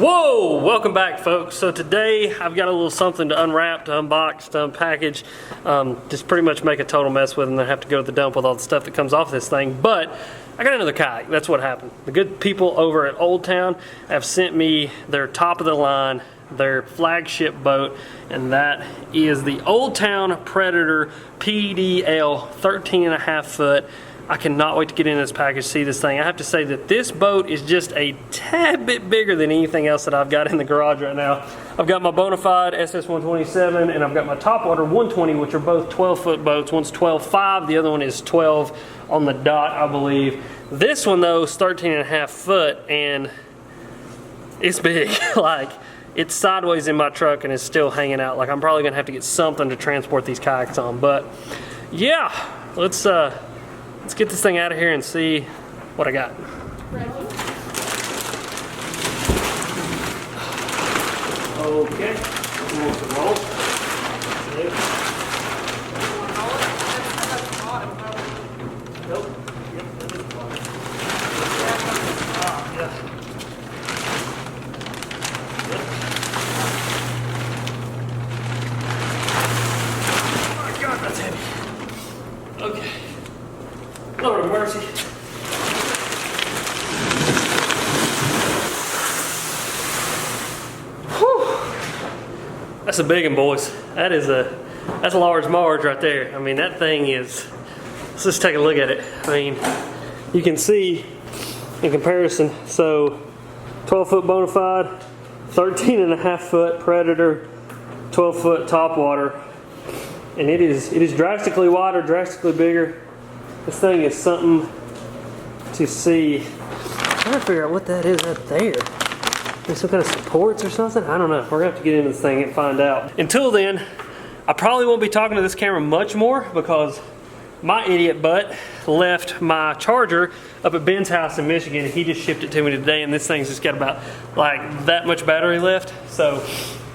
Whoa, welcome back folks. So today I've got a little something to unwrap, to unbox, to unpackage, just pretty much make a total mess with, and then have to go to the dump with all the stuff that comes off this thing. But I got another kayak. That's what happened. The good people over at Old Town have sent me their top of the line, their flagship boat, and that is the Old Town Predator PDL 13.5 foot. I cannot wait to get in this package, see this thing. I have to say that this boat is just a tad bit bigger than anything else that I've got in the garage right now. I've got my Bonafide SS127 and I've got my Topwater 120, which are both 12-foot boats. One's 12.5, the other one is 12 on the dot, I believe. This one though is 13.5 foot and it's big. Like, it's sideways in my truck and it's still hanging out. Like, I'm probably gonna have to get something to transport these kayaks on. But yeah, let's get this thing out of here and see what I got. Okay, roll. Nope. Oh my God, that's heavy. Okay. Lord of mercy. Whew. That's a big one, boys. That's a large Marge right there. I mean, that thing is, let's just take a look at it. I mean, you can see in comparison, so 12-foot Bonafide, 13.5 foot Predator, 12-foot Topwater, and it is drastically wider, drastically bigger. This thing is something to see. I'm trying to figure out what that is right there. There's some kind of supports or something? I don't know. We're gonna have to get into this thing and find out. Until then, I probably won't be talking to this camera much more because my idiot butt left my charger up at Ben's house in Michigan. He just shipped it to me today and this thing's just got about like that much battery left. So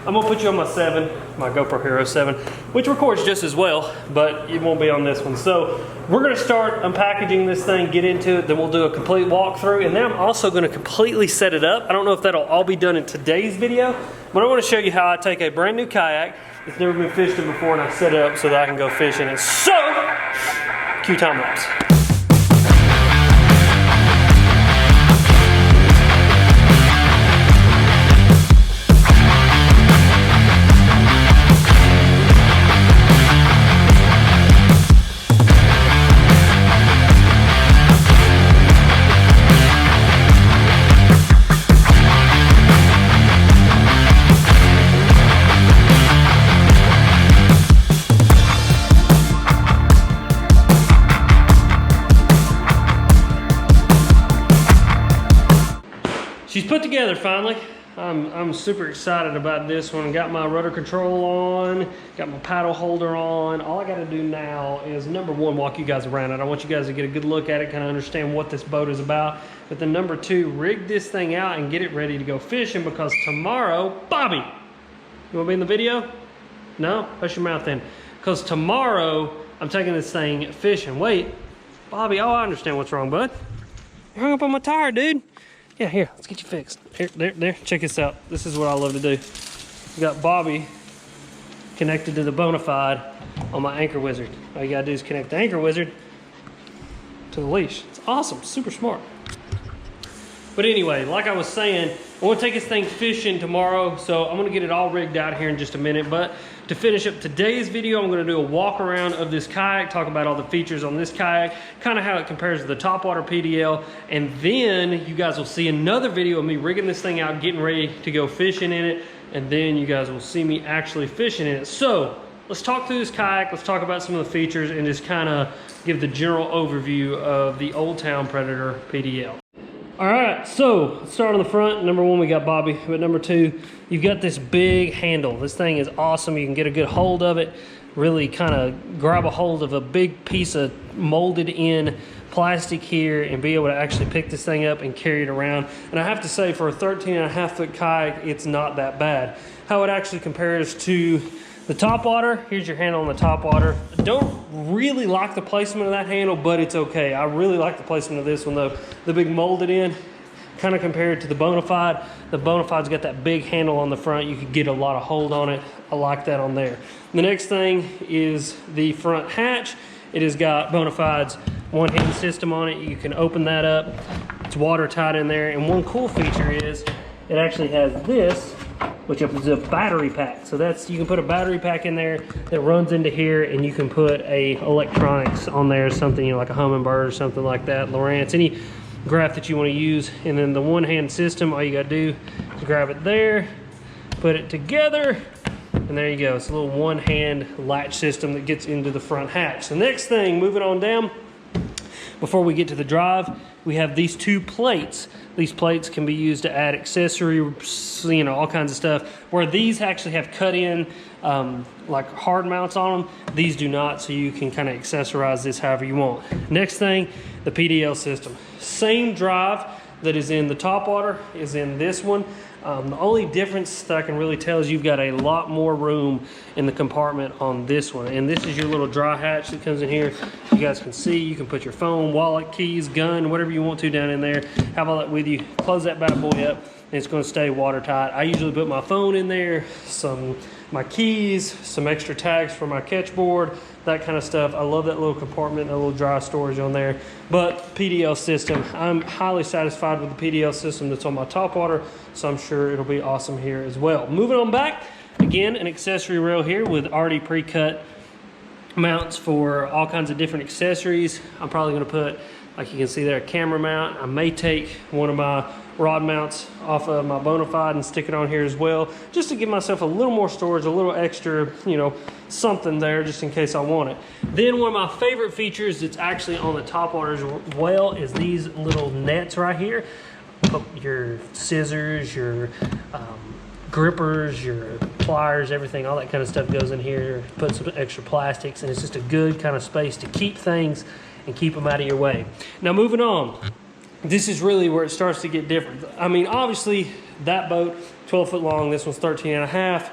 I'm gonna put you on my 7, my GoPro Hero 7, which records just as well, but it won't be on this one. So we're gonna start unpackaging this thing, get into it, then we'll do a complete walkthrough, and then I'm also gonna completely set it up. I don't know if that'll all be done in today's video, but I wanna show you how I take a brand new kayak that's never been fished in before and I set it up so that I can go fishing. And so, cue time lapse. She's put together finally. I'm super excited about this one. Got my rudder control on, got my paddle holder on. All I gotta do now is, number one, walk you guys around it. I want you guys to get a good look at it, kind of understand what this boat is about. But then number two, rig this thing out and get it ready to go fishing, because tomorrow, Bobby, you wanna be in the video? No? Hush your mouth then. Because tomorrow, I'm taking this thing fishing. Wait, Bobby, oh, I understand what's wrong, bud. You hung up on my tire, dude. Yeah, here, let's get you fixed. Here, there, check this out. This is what I love to do. We got Bobby connected to the Bonafide on my Anchor Wizard. All you gotta do is connect the Anchor Wizard to the leash. It's awesome, super smart. But anyway, like I was saying, I want to take this thing fishing tomorrow, so I'm gonna get it all rigged out here in just a minute. But to finish up today's video, I'm gonna do a walk around of this kayak, talk about all the features on this kayak, kind of how it compares to the Topwater PDL, and then you guys will see another video of me rigging this thing out, getting ready to go fishing in it, and then you guys will see me actually fishing in it. So let's talk through this kayak, let's talk about some of the features, and just kind of give the general overview of the Old Town Predator PDL. All right, so let's start on the front. Number one, we got Bobby, but number two, you've got this big handle. This thing is awesome. You can get a good hold of it, really kind of grab a hold of a big piece of molded in plastic here and be able to actually pick this thing up and carry it around. And I have to say, for a 13.5 foot kayak, it's not that bad. How it actually compares to the Topwater, here's your handle on the Topwater. I don't really like the placement of that handle, but it's okay. I really like the placement of this one though. The big molded in kind of compare it to the Bonafide. The Bonafide's got that big handle on the front. You could get a lot of hold on it. I like that on there. The next thing is the front hatch. It has got Bonafide's one-hand system on it. You can open that up. It's watertight in there. And one cool feature is it actually has this, which is a battery pack. So you can put a battery pack in there that runs into here, and you can put a electronics on there, something, you know, like a Humminbird or something like that, Lowrance, any graph that you want to use. And then the one-hand system, all you got to do is grab it there, put it together, and there you go. It's a little one-hand latch system that gets into the front hatch. The next thing, moving on down, before we get to the drive, we have these two plates. These plates can be used to add accessories, you know, all kinds of stuff. Where these actually have cut in like hard mounts on them, these do not, so you can kind of accessorize this however you want. Next thing, the PDL system. Same drive that is in the top water is in this one. The only difference that I can really tell is you've got a lot more room in the compartment on this one. And this is your little dry hatch that comes in here. You guys can see, you can put your phone, wallet, keys, gun, whatever you want to down in there. Have all that with you. Close that bad boy up, and it's going to stay watertight. I usually put my phone in there, my keys, some extra tags for my catch board, that kind of stuff. I love that little compartment, that little dry storage on there. But PDL system, I'm highly satisfied with the PDL system that's on my top water, so I'm sure it'll be awesome here as well. Moving on back, again, an accessory rail here with already pre-cut mounts for all kinds of different accessories. I'm probably going to put, like you can see there, a camera mount. I may take one of my rod mounts off of my Bonafide and stick it on here as well, just to give myself a little more storage, a little extra, you know, something there just in case I want it. Then one of my favorite features that's actually on the top water as well is these little nets right here. Put your scissors, your grippers, your pliers, everything, all that kind of stuff goes in here. Put some extra plastics, and it's just a good kind of space to keep things and keep them out of your way. Now moving on, this is really where it starts to get different. I mean, obviously that boat, 12 foot long, this one's 13 and a half.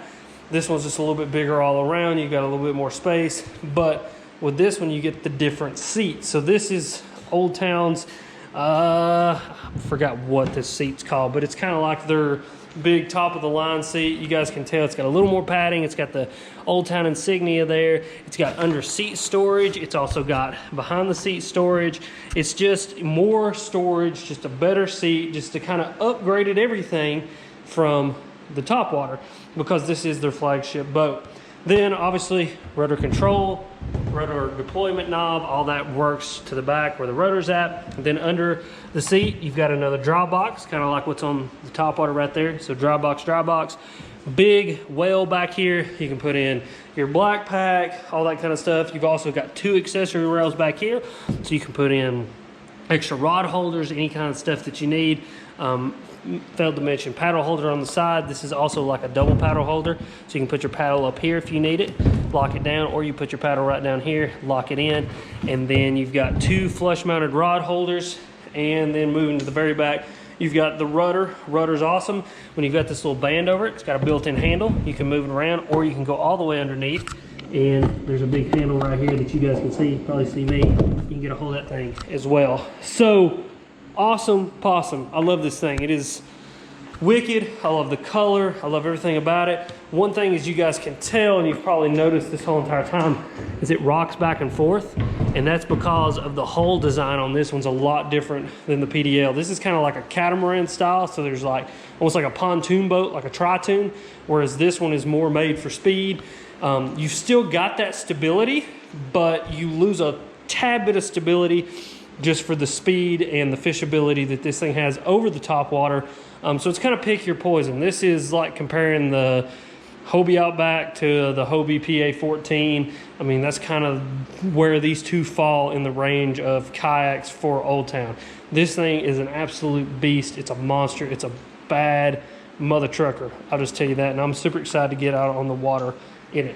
This one's just a little bit bigger all around. You got a little bit more space, but with this one, you get the different seats. So this is Old Town's, I forgot what this seat's called, but it's kind of like their big top of the line seat. You guys can tell it's got a little more padding. It's got the Old Town insignia there. It's got under seat storage. It's also got behind the seat storage. It's just more storage, just a better seat, just to kind of upgraded everything from the top water, because this is their flagship boat. Then obviously rudder control, rudder deployment knob, all that works to the back where the rudder's at. And then under the seat, you've got another dry box, kind of like what's on the top water right there. So dry box. Big well back here. You can put in your black pack, all that kind of stuff. You've also got two accessory rails back here, so you can put in extra rod holders, any kind of stuff that you need. Failed to mention paddle holder on the side. This is also like a double paddle holder, so you can put your paddle up here if you need it, lock it down, or you put your paddle right down here, lock it in. And then you've got two flush mounted rod holders. And then moving to the very back, you've got the rudder. Rudder's awesome when you've got this little band over it. It's got a built-in handle. You can move it around, or you can go all the way underneath. And there's a big handle right here that you guys can see. You probably see me. You can get a hold of that thing as well. So awesome possum. I love this thing. It is wicked. I love the color. I love everything about it. One thing is, you guys can tell, and you've probably noticed this whole entire time, is it rocks back and forth. And that's because of the hull design on this one's a lot different than the PDL. This is kind of like a catamaran style. So there's like almost like a pontoon boat, like a tri-toon, whereas this one is more made for speed. You've still got that stability, but you lose a tad bit of stability just for the speed and the fishability that this thing has over the top water. So it's kind of pick your poison. This is like comparing the Hobie Outback to the Hobie PA14. I mean, that's kind of where these two fall in the range of kayaks for Old Town. This thing is an absolute beast. It's a monster. It's a bad mother trucker. I'll just tell you that. And I'm super excited to get out on the water in it.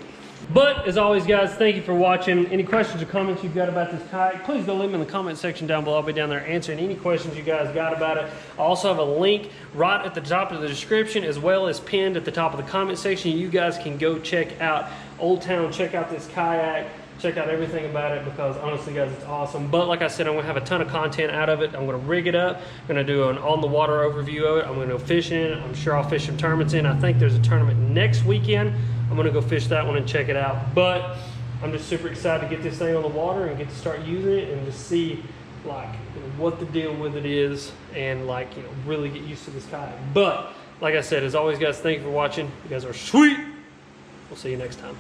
But as always, guys, thank you for watching. Any questions or comments you've got about this kayak, please go leave them in the comment section down below. I'll be down there answering any questions you guys got about it. I also have a link right at the top of the description, as well as pinned at the top of the comment section. You guys can go check out Old Town, check out this kayak. check out everything about it, because honestly guys, it's awesome. But like I said, I'm gonna have a ton of content out of it. I'm gonna rig it up, I'm gonna do an on the water overview of it. I'm gonna go fishing. I'm sure I'll fish some tournaments in. I think there's a tournament next weekend. I'm gonna go fish that one and check it out. But I'm just super excited to get this thing on the water and get to start using it and just see like what the deal with it is, and like really get used to this kayak. But like I said, as always guys, thank you for watching. You guys are sweet. We'll see you next time.